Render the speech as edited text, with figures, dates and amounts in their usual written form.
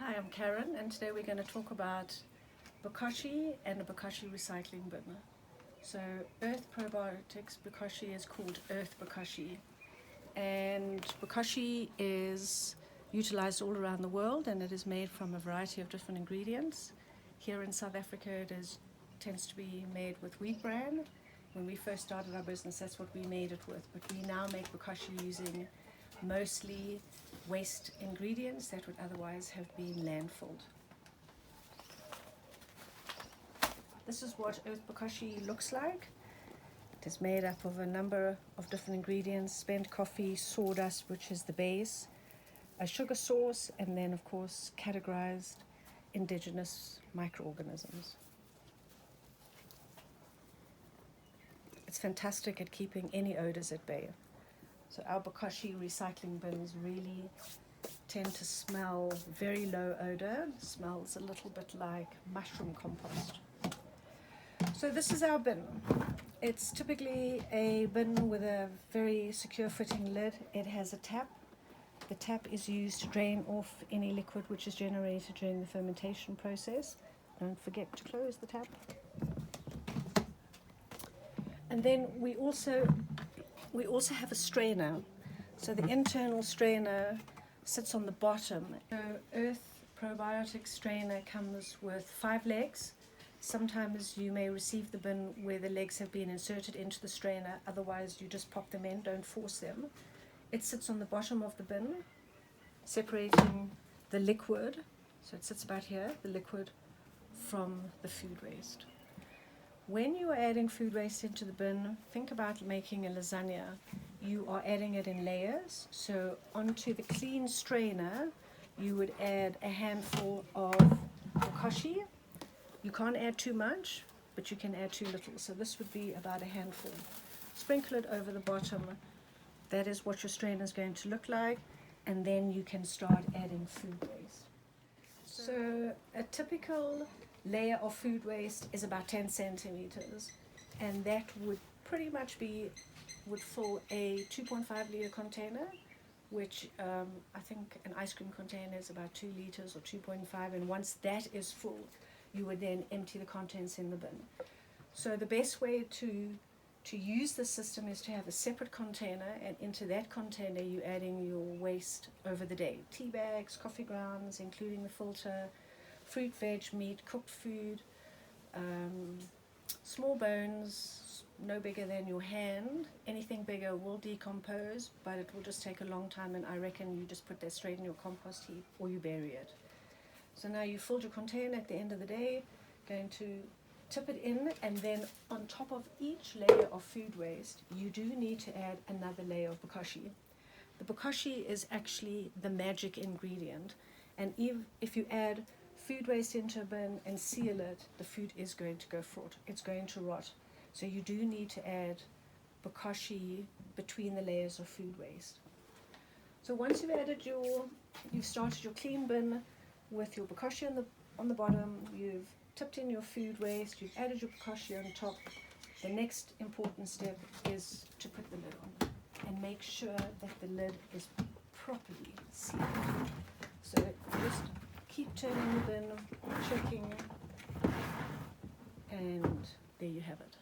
Hi, I'm Karen, and today we're going to talk about Bokashi and a Bokashi recycling bin. So Earth Probiotics Bokashi is called Earth Bokashi, and Bokashi is utilized all around the world, and it is made from a variety of different ingredients. Here in South Africa it tends to be made with wheat bran. When we first started our business, that's what we made it with, but we now make Bokashi using mostly waste ingredients that would otherwise have been landfilled. This is what Earth Bokashi looks like. It is made up of a number of different ingredients: spent coffee, sawdust, which is the base, a sugar sauce, and then of course categorized indigenous microorganisms. It's fantastic at keeping any odors at bay. So our Bokashi recycling bins really tend to smell very low odor. It smells a little bit like mushroom compost. So this is our bin. It's typically a bin with a very secure fitting lid. It has a tap. The tap is used to drain off any liquid which is generated during the fermentation process. Don't forget to close the tap. And then we also have a strainer. So the internal strainer sits on the bottom. So Earth Probiotic strainer comes with 5 legs. Sometimes you may receive the bin where the legs have been inserted into the strainer, otherwise you just pop them in, don't force them. It sits on the bottom of the bin, separating the liquid, so it sits about here, the liquid from the food waste. When you are adding food waste into the bin, think about making a lasagna. You are adding it in layers. So onto the clean strainer, you would add a handful of Bokashi. You can't add too much, but you can add too little. So this would be about a handful. Sprinkle it over the bottom. That is what your strainer is going to look like. And then you can start adding food waste. So a typical layer of food waste is about 10 centimeters, and that would pretty much would fill a 2.5 liter container, which I think an ice cream container is about 2 liters or 2.5, and once that is full, you would then empty the contents in the bin. So the best way to use the system is to have a separate container, and into that container you're adding your waste over the day: tea bags, coffee grounds, including the filter, fruit, veg, meat, cooked food, small bones, no bigger than your hand. Anything bigger will decompose, but it will just take a long time, and I reckon you just put that straight in your compost heap or you bury it. So now you filled your container at the end of the day, going to tip it in, and then on top of each layer of food waste, you do need to add another layer of Bokashi. The Bokashi is actually the magic ingredient, and if you add food waste into a bin and seal it, the food is going to go fraud. It's going to rot. So you do need to add Bokashi between the layers of food waste. So once you've started your clean bin with your Bokashi on the bottom, you've tipped in your food waste, you've added your Bokashi on top. The next important step is to put the lid on and make sure that the lid is properly sealed. So just keep turning the bin, checking, and there you have it.